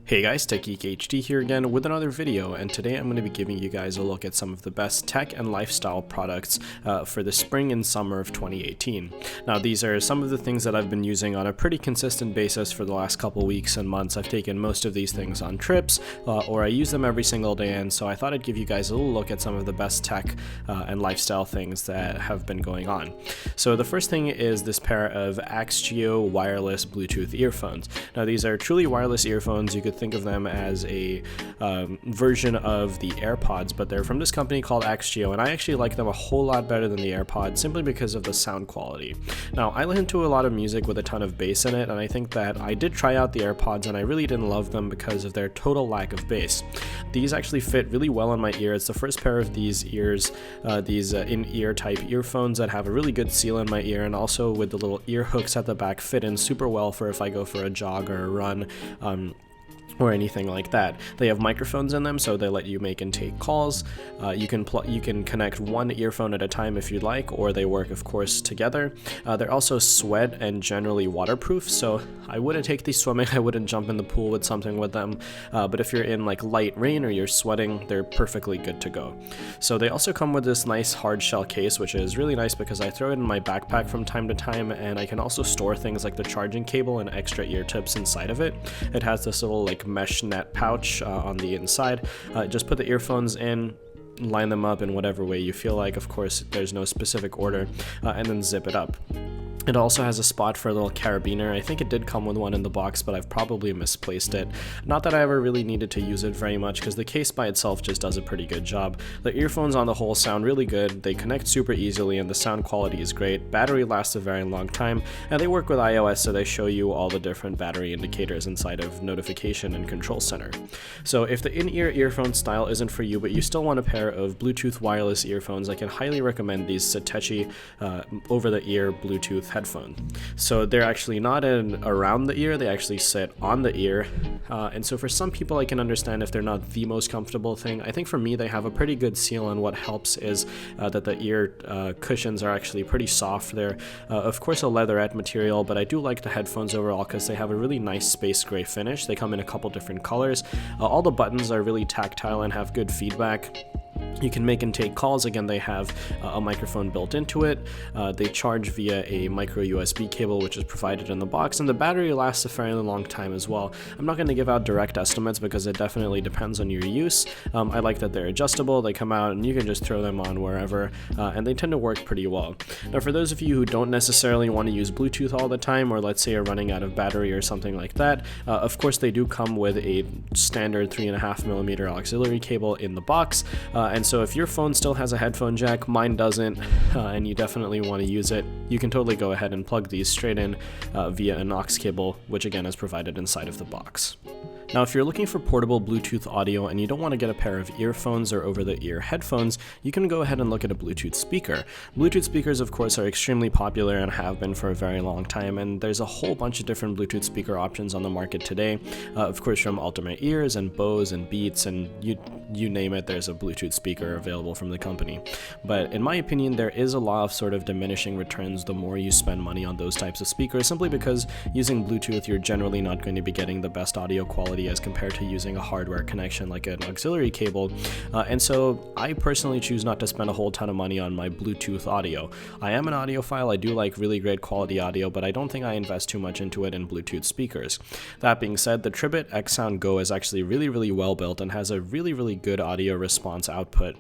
Hey guys, TechGeek here again with another video, and today I'm going to be giving you guys a look at some of the best tech and lifestyle products for the spring and summer of 2018. Now these are some of the things that I've been using on a pretty consistent basis for the last couple weeks and months. I've taken most of these things on trips, or I use them every single day, and so I thought I'd give you guys a little look at some of the best tech and lifestyle things that have been going on. So the first thing is this pair of Axio wireless Bluetooth earphones. Now these are truly wireless earphones. You could think of them as a version of the AirPods, but they're from this company called Axio, and I actually like them a whole lot better than the AirPods simply because of the sound quality. Now, I listen to a lot of music with a ton of bass in it, and I think that I did try out the AirPods and I really didn't love them because of their total lack of bass. These actually fit really well on my ear. It's the first pair of these in-ear type earphones that have a really good seal in my ear, and also with the little ear hooks at the back fit in super well for if I go for a jog or a run, or anything like that. They have microphones in them, so they let you make and take calls. You can connect one earphone at a time if you'd like, or they work, of course, together. They're also sweat and generally waterproof, so I wouldn't take these swimming. I wouldn't jump in the pool with something with them. But if you're in like light rain or you're sweating, they're perfectly good to go. So they also come with this nice hard shell case, which is really nice because I throw it in my backpack from time to time, and I can also store things like the charging cable and extra ear tips inside of it. It has this little like mesh net pouch on the inside. Just put the earphones in, line them up in whatever way you feel like. Of course, there's no specific order, and then zip it up. It also has a spot for a little carabiner. I think it did come with one in the box, but I've probably misplaced it. Not that I ever really needed to use it very much, because the case by itself just does a pretty good job. The earphones on the whole sound really good, they connect super easily, and the sound quality is great. Battery lasts a very long time, and they work with iOS, so they show you all the different battery indicators inside of Notification and Control Center. So if the in-ear earphone style isn't for you, but you still want a pair of Bluetooth wireless earphones, I can highly recommend these Satechi over-the-ear Bluetooth headphone. So they're actually not around the ear, they actually sit on the ear, and so for some people I can understand if they're not the most comfortable thing. I think for me they have a pretty good seal, and what helps is that the ear cushions are actually pretty soft. They're of course a leatherette material, but I do like the headphones overall because they have a really nice space gray finish. They come in a couple different colors. All the buttons are really tactile and have good feedback. You can make and take calls. Again, they have a microphone built into it. They charge via a micro USB cable, which is provided in the box, and the battery lasts a fairly long time as well. I'm not going to give out direct estimates because it definitely depends on your use. I like that they're adjustable. They come out and you can just throw them on wherever, and they tend to work pretty well. Now, for those of you who don't necessarily want to use Bluetooth all the time, or let's say are running out of battery or something like that, of course they do come with a standard 3.5mm auxiliary cable in the box, and so if your phone still has a headphone jack, mine doesn't, and you definitely want to use it, you can totally go ahead and plug these straight in via an aux cable, which again is provided inside of the box. Now, if you're looking for portable Bluetooth audio and you don't want to get a pair of earphones or over-the-ear headphones, you can go ahead and look at a Bluetooth speaker. Bluetooth speakers, of course, are extremely popular and have been for a very long time, and there's a whole bunch of different Bluetooth speaker options on the market today. Of course, from Ultimate Ears and Bose and Beats and you name it, there's a Bluetooth speaker available from the company. But in my opinion, there is a lot of sort of diminishing returns the more you spend money on those types of speakers, simply because using Bluetooth, you're generally not going to be getting the best audio quality as compared to using a hardware connection like an auxiliary cable, and so I personally choose not to spend a whole ton of money on my Bluetooth audio. I am an audiophile, I do like really great quality audio, but I don't think I invest too much into it in Bluetooth speakers. That being said, the Tribit X-Sound Go is actually really well built and has a really good audio response output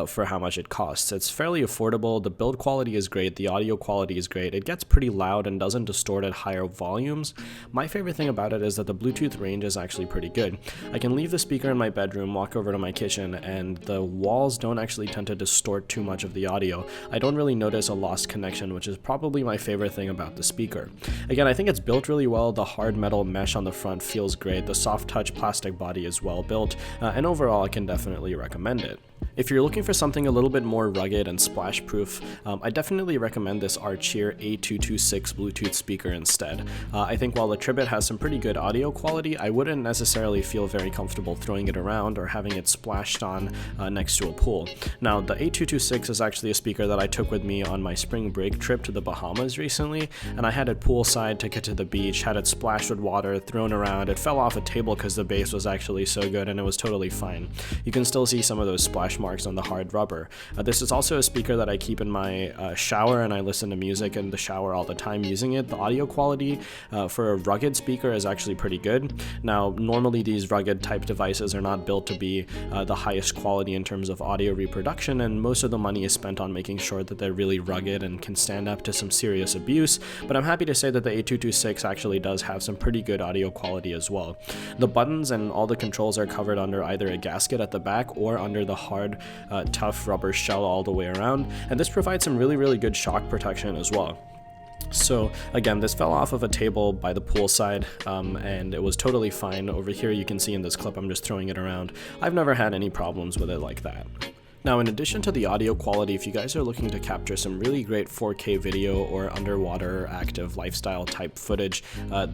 for how much it costs. It's fairly affordable, the build quality is great, the audio quality is great, it gets pretty loud and doesn't distort at higher volumes. My favorite thing about it is that the Bluetooth range is actually pretty good. I can leave the speaker in my bedroom, walk over to my kitchen, and the walls don't actually tend to distort too much of the audio. I don't really notice a lost connection, which is probably my favorite thing about the speaker. Again, I think it's built really well. The hard metal mesh on the front feels great. The soft touch plastic body is well built, and overall I can definitely recommend it. If you're looking for something a little bit more rugged and splash proof, I definitely recommend this Archeer A226 Bluetooth speaker instead. I think while the Tribit has some pretty good audio quality, I wouldn't necessarily feel very comfortable throwing it around or having it splashed on next to a pool. Now, the A226 is actually a speaker that I took with me on my spring break trip to the Bahamas recently, and I had it poolside, took it to the beach, had it splashed with water, thrown around. It fell off a table because the bass was actually so good and it was totally fine. You can still see some of those splash marks on the hard rubber. This is also a speaker that I keep in my shower, and I listen to music in the shower all the time using it. The audio quality for a rugged speaker is actually pretty good. Now, normally these rugged type devices are not built to be the highest quality in terms of audio reproduction, and most of the money is spent on making sure that they're really rugged and can stand up to some serious abuse, but I'm happy to say that the A226 actually does have some pretty good audio quality as well. The buttons and all the controls are covered under either a gasket at the back or under the hard, tough rubber shell all the way around, and this provides some really good shock protection as well. So again, this fell off of a table by the poolside, and it was totally fine. Over here you can see in this clip I'm just throwing it around. I've never had any problems with it like that. Now, in addition to the audio quality, if you guys are looking to capture some really great 4K video or underwater active lifestyle type footage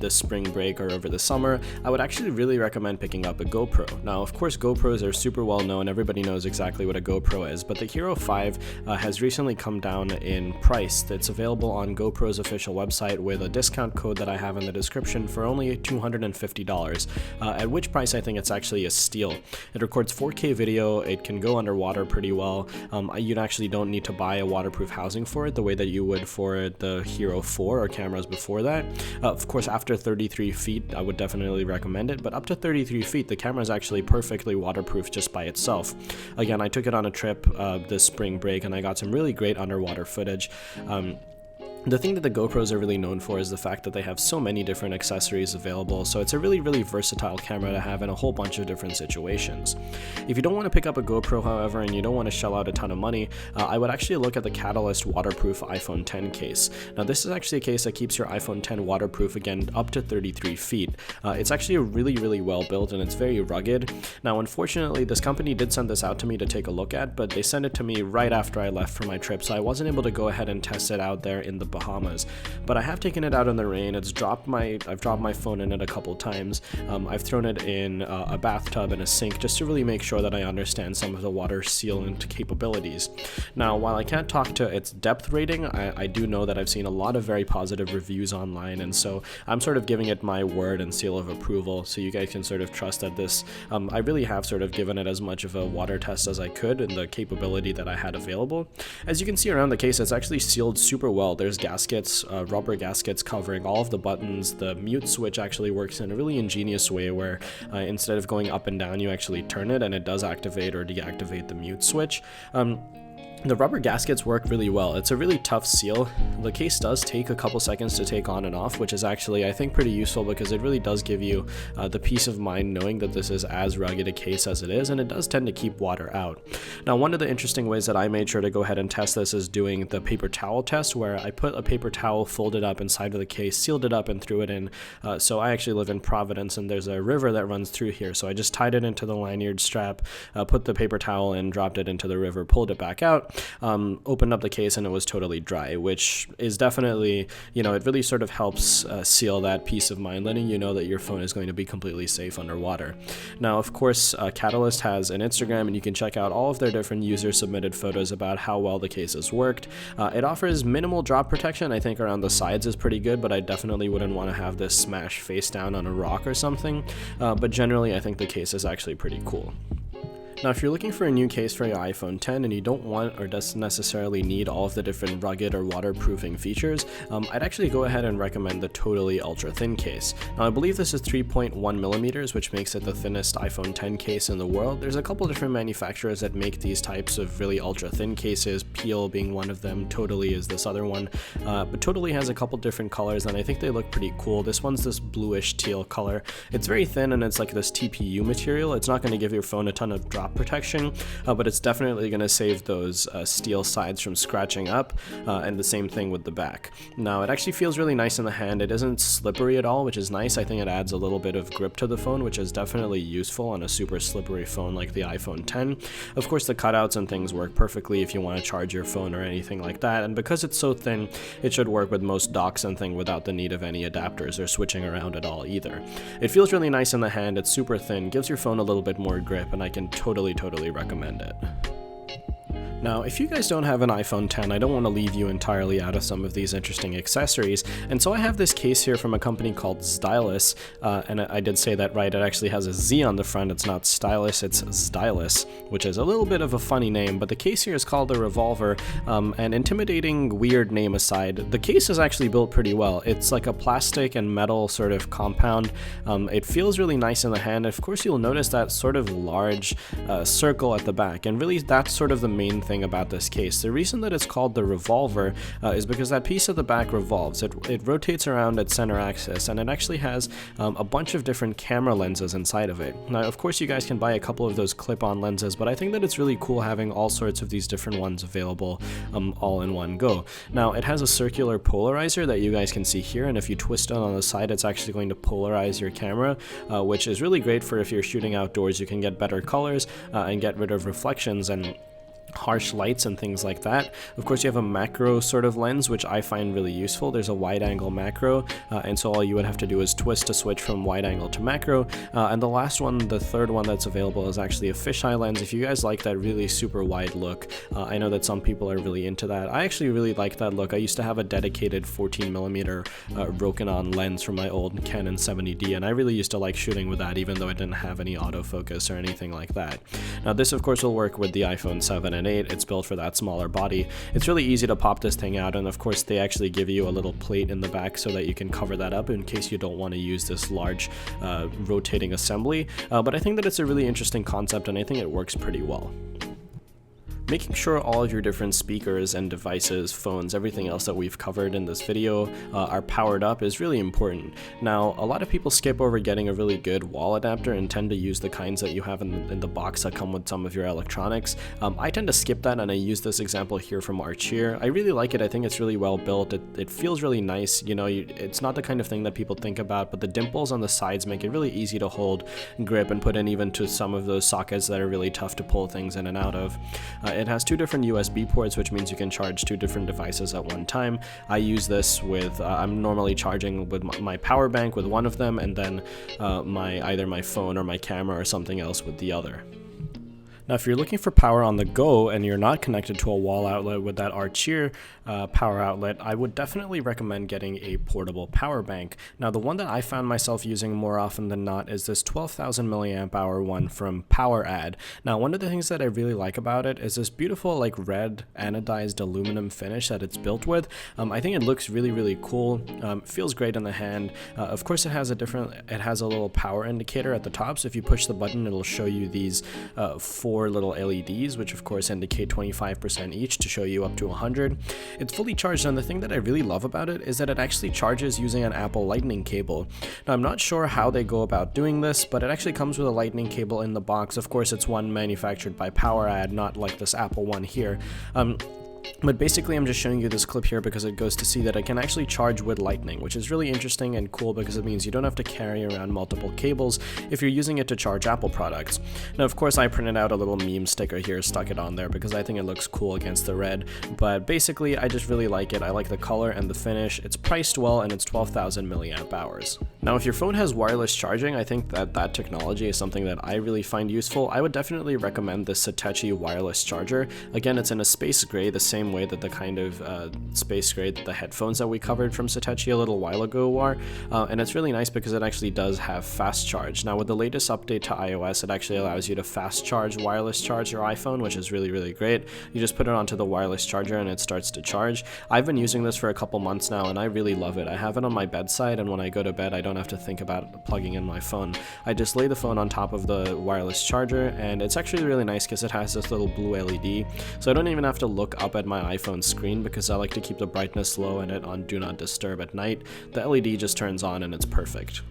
this spring break or over the summer, I would actually really recommend picking up a GoPro. Now, of course, GoPros are super well known. Everybody knows exactly what a GoPro is, but the Hero 5 has recently come down in price. It's available on GoPro's official website with a discount code that I have in the description for only $250, at which price I think it's actually a steal. It records 4K video, it can go underwater pretty well. You actually don't need to buy a waterproof housing for it the way that you would for the Hero 4 or cameras before that. Of course, after 33 feet, I would definitely recommend it, but up to 33 feet, the camera is actually perfectly waterproof just by itself. Again, I took it on a trip this spring break, and I got some really great underwater footage. The thing that the GoPros are really known for is the fact that they have so many different accessories available, so it's a really versatile camera to have in a whole bunch of different situations. If you don't want to pick up a GoPro, however, and you don't want to shell out a ton of money, I would actually look at the Catalyst waterproof iPhone 10 case. Now, this is actually a case that keeps your iPhone 10 waterproof, again, up to 33 feet. It's actually really well built, and it's very rugged. Now, unfortunately, this company did send this out to me to take a look at, but they sent it to me right after I left for my trip, so I wasn't able to go ahead and test it out there in the Bahamas, but I have taken it out in the rain. I've dropped my phone in it a couple times. I've thrown it in a bathtub and a sink just to really make sure that I understand some of the water sealant capabilities. Now, while I can't talk to its depth rating, I do know that I've seen a lot of very positive reviews online, and so I'm sort of giving it my word and seal of approval, so you guys can sort of trust that this, I really have sort of given it as much of a water test as I could and the capability that I had available. As you can see around the case, it's actually sealed super well. There's gaskets, rubber gaskets covering all of the buttons. The mute switch actually works in a really ingenious way where instead of going up and down, you actually turn it and it does activate or deactivate the mute switch. The rubber gaskets work really well. It's a really tough seal. The case does take a couple seconds to take on and off, which is actually, I think, pretty useful because it really does give you the peace of mind knowing that this is as rugged a case as it is, and it does tend to keep water out. Now, one of the interesting ways that I made sure to go ahead and test this is doing the paper towel test, where I put a paper towel folded up inside of the case, sealed it up, and threw it in. So I actually live in Providence, and there's a river that runs through here, so I just tied it into the lanyard strap, put the paper towel in, dropped it into the river, pulled it back out, opened up the case, and it was totally dry, which is definitely, it really sort of helps seal that peace of mind, letting you know that your phone is going to be completely safe underwater. Now, of course, Catalyst has an Instagram, and you can check out all of their different user-submitted photos about how well the case has worked. It offers minimal drop protection. I think around the sides is pretty good, but I definitely wouldn't want to have this smash face down on a rock or something. But generally, I think the case is actually pretty cool. Now, if you're looking for a new case for your iPhone 10 and you don't want or doesn't necessarily need all of the different rugged or waterproofing features, I'd actually go ahead and recommend the Totally Ultra Thin case. Now, I believe this is 3.1 millimeters, which makes it the thinnest iPhone 10 case in the world. There's a couple different manufacturers that make these types of really ultra thin cases, Peel being one of them, Totally is this other one, but Totally has a couple different colors and I think they look pretty cool. This one's this bluish teal color. It's very thin and it's like this TPU material. It's not going to give your phone a ton of drop protection, but it's definitely going to save those steel sides from scratching up, and the same thing with the back. Now it actually feels really nice in the hand. It isn't slippery at all, which is nice. I think it adds a little bit of grip to the phone, which is definitely useful on a super slippery phone like the iPhone 10. Of course, the cutouts and things work perfectly if you want to charge your phone or anything like that, and because it's so thin, it should work with most docks and things without the need of any adapters or switching around at all either. It feels really nice in the hand. It's super thin, gives your phone a little bit more grip, and I can totally recommend it. Now, if you guys don't have an iPhone 10, I don't want to leave you entirely out of some of these interesting accessories, and so I have this case here from a company called Stylus, and I did say that right, it actually has a Z on the front. It's not Stylus, it's Stylus, which is a little bit of a funny name, but the case here is called the Revolver, an intimidating, weird name aside, the case is actually built pretty well. It's like a plastic and metal sort of compound. It feels really nice in the hand. Of course, you'll notice that sort of large circle at the back, and really that's sort of the main thing about this case. The reason that it's called the Revolver is because that piece of the back revolves. It rotates around its center axis, and it actually has a bunch of different camera lenses inside of it. Now, of course, you guys can buy a couple of those clip-on lenses, but I think that it's really cool having all sorts of these different ones available all in one go. Now, it has a circular polarizer that you guys can see here, and if you twist it on the side, it's actually going to polarize your camera, which is really great for if you're shooting outdoors. You can get better colors and get rid of reflections and harsh lights and things like that. Of course, you have a macro sort of lens, which I find really useful. There's a wide angle macro, and so all you would have to do is twist to switch from wide angle to macro. And the last one, the third one that's available, is actually a fisheye lens. If you guys like that really super wide look, I know that some people are really into that. I actually really like that look. I used to have a dedicated 14mm Rokinon lens from my old Canon 70D, and I really used to like shooting with that, even though it didn't have any autofocus or anything like that. Now, this of course will work with the iPhone 7 and 8. It's built for that smaller body. It's really easy to pop this thing out, and of course they actually give you a little plate in the back so that you can cover that up in case you don't want to use this large rotating assembly, but I think that it's a really interesting concept, and I think it works pretty well. Making sure all of your different speakers and devices, phones, everything else that we've covered in this video are powered up is really important. Now, a lot of people skip over getting a really good wall adapter and tend to use the kinds that you have in the box that come with some of your electronics. I tend to skip that, and I use this example here from Archier. I really like it. I think it's really well built. It feels really nice. You know, it's not the kind of thing that people think about, but the dimples on the sides make it really easy to hold, grip, and put in even to some of those sockets that are really tough to pull things in and out of. It has two different USB ports, which means you can charge two different devices at one time. I use this with, I'm normally charging with my power bank with one of them, and then either my phone or my camera or something else with the other. Now, if you're looking for power on the go and you're not connected to a wall outlet with that Archier power outlet, I would definitely recommend getting a portable power bank. Now, the one that I found myself using more often than not is this 12,000 milliamp hour one from PowerAd. Now, one of the things that I really like about it is this beautiful like red anodized aluminum finish that it's built with. I think it looks really cool. Feels great in the hand. Of course, it has a little power indicator at the top, so if you push the button, it'll show you these four little LEDs, which of course indicate 25% each to show you up to 100. It's fully charged, and the thing that I really love about it is that it actually charges using an Apple Lightning cable. Now, I'm not sure how they go about doing this, but it actually comes with a Lightning cable in the box. Of course, it's one manufactured by PowerAd, not like this Apple one here. But basically, I'm just showing you this clip here because it goes to see that I can actually charge with Lightning, which is really interesting and cool because it means you don't have to carry around multiple cables if you're using it to charge Apple products. Now, of course, I printed out a little meme sticker here, stuck it on there because I think it looks cool against the red, but basically, I just really like it. I like the color and the finish. It's priced well, and it's 12,000 milliamp hours. Now, if your phone has wireless charging, I think that technology is something that I really find useful. I would definitely recommend this Satechi wireless charger. Again, it's in a space gray, the same way that the kind of space gray that the headphones that we covered from Satechi a little while ago are, and it's really nice because it actually does have fast charge. Now, with the latest update to iOS, it actually allows you to fast charge, wireless charge your iPhone, which is really great. You just put it onto the wireless charger and it starts to charge. I've been using this for a couple months now, and I really love it. I have it on my bedside, and when I go to bed, I don't have to think about plugging in my phone. I just lay the phone on top of the wireless charger, and it's actually really nice because it has this little blue LED, so I don't even have to look up at my iPhone screen because I like to keep the brightness low and it on Do Not Disturb at night. The LED just turns on and it's perfect.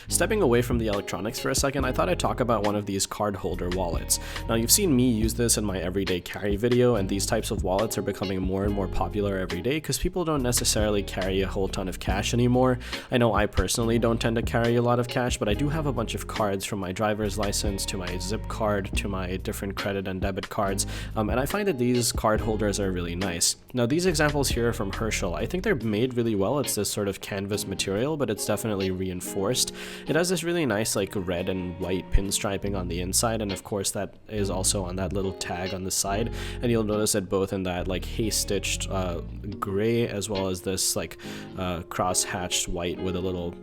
Stepping away from the electronics for a second, I thought I'd talk about one of these card holder wallets. Now, you've seen me use this in my everyday carry video, and these types of wallets are becoming more and more popular every day because people don't necessarily carry a whole ton of cash anymore. I know I personally don't tend to carry a lot of cash, but I do have a bunch of cards, from my driver's license to my Zip card to my different credit and debit cards, and I find that these card holders are really nice. Now, these examples here are from Herschel. I think they're made really well. It's this sort of canvas material, but it's definitely reinforced. It has this really nice like red and white pinstriping on the inside, and of course that is also on that little tag on the side, and you'll notice it both in that like hay-stitched gray as well as this like cross-hatched white with a little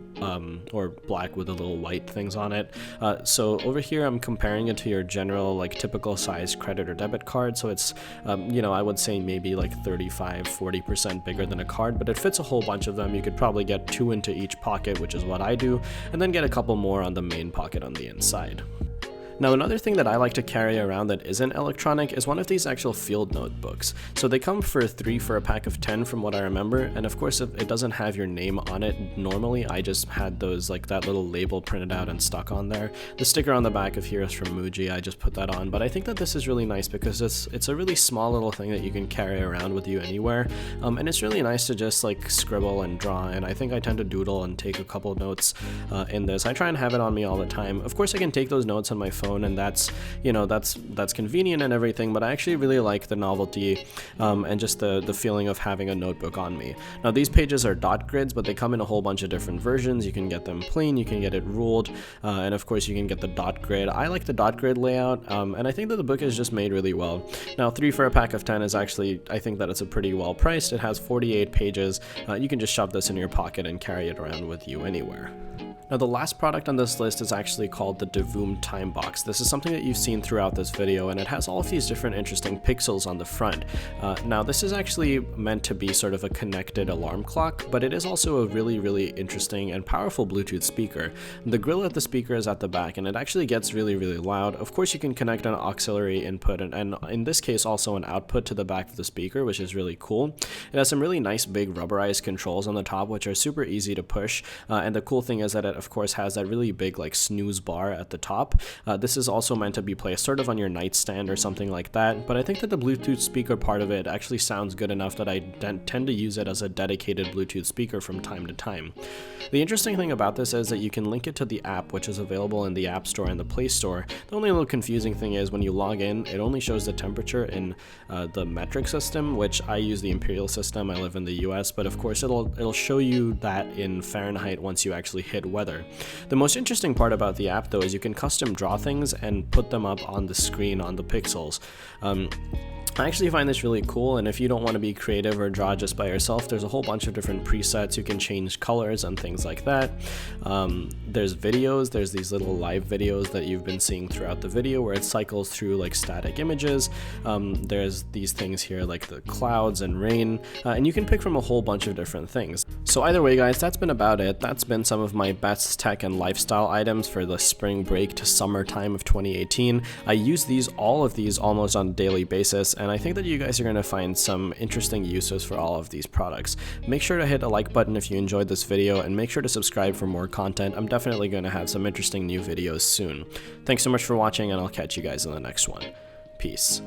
or black with the little white things on it. So over here I'm comparing it to your general like typical size credit or debit card, so it's you know, I would say maybe like 35-40% bigger than a card, but it fits a whole bunch of them. You could probably get 2 into each pocket, which is what I do, and then get a couple more on the main pocket on the inside. Now, another thing that I like to carry around that isn't electronic is one of these actual field notebooks. So they come for 3 for a pack of 10 from what I remember, and of course if it doesn't have your name on it normally. I just had those, like that little label printed out and stuck on there. The sticker on the back of here is from Muji. I just put that on, but I think that this is really nice because it's a really small little thing that you can carry around with you anywhere, and it's really nice to just like scribble and draw, and I think I tend to doodle and take a couple notes in this. I try and have it on me all the time. Of course I can take those notes on my phone, and that's, you know, that's convenient and everything, but I actually really like the novelty and just the feeling of having a notebook on me. Now, these pages are dot grids, but they come in a whole bunch of different versions. You can get them plain, you can get it ruled, and of course you can get the dot grid. I like the dot grid layout, and I think that the book is just made really well. Now, 3 for a pack of 10 is actually, I think that it's a pretty well priced. It has 48 pages. You can just shove this in your pocket and carry it around with you anywhere. Now, the last product on this list is actually called the Devoom Time Box. This is something that you've seen throughout this video, and it has all of these different interesting pixels on the front. Now, this is actually meant to be sort of a connected alarm clock, but it is also a really, really interesting and powerful Bluetooth speaker. The grill at the speaker is at the back, and it actually gets really, really loud. Of course, you can connect an auxiliary input, and in this case, also an output to the back of the speaker, which is really cool. It has some really nice big rubberized controls on the top, which are super easy to push, and the cool thing is that it of course has that really big like snooze bar at the top. This is also meant to be placed sort of on your nightstand or something like that, but I think that the Bluetooth speaker part of it actually sounds good enough that I tend to use it as a dedicated Bluetooth speaker from time to time. The interesting thing about this is that you can link it to the app, which is available in the App Store and the Play Store. The only little confusing thing is when you log in, it only shows the temperature in the metric system, which I use the imperial system. I live in the US, but of course it'll show you that in Fahrenheit once you actually hit weather. The most interesting part about the app, though, is you can custom draw things and put them up on the screen on the pixels. I actually find this really cool, and if you don't want to be creative or draw just by yourself, there's a whole bunch of different presets. You can change colors and things like that. There's videos, there's these little live videos that you've been seeing throughout the video where it cycles through like static images. There's these things here like the clouds and rain, and you can pick from a whole bunch of different things. So either way, guys, that's been about it. That's been some of my best tech and lifestyle items for the spring break to summertime of 2018. I use all of these almost on a daily basis, and I think that you guys are going to find some interesting uses for all of these products. Make sure to hit a like button if you enjoyed this video, and make sure to subscribe for more content. I'm definitely going to have some interesting new videos soon. Thanks so much for watching, and I'll catch you guys in the next one. Peace.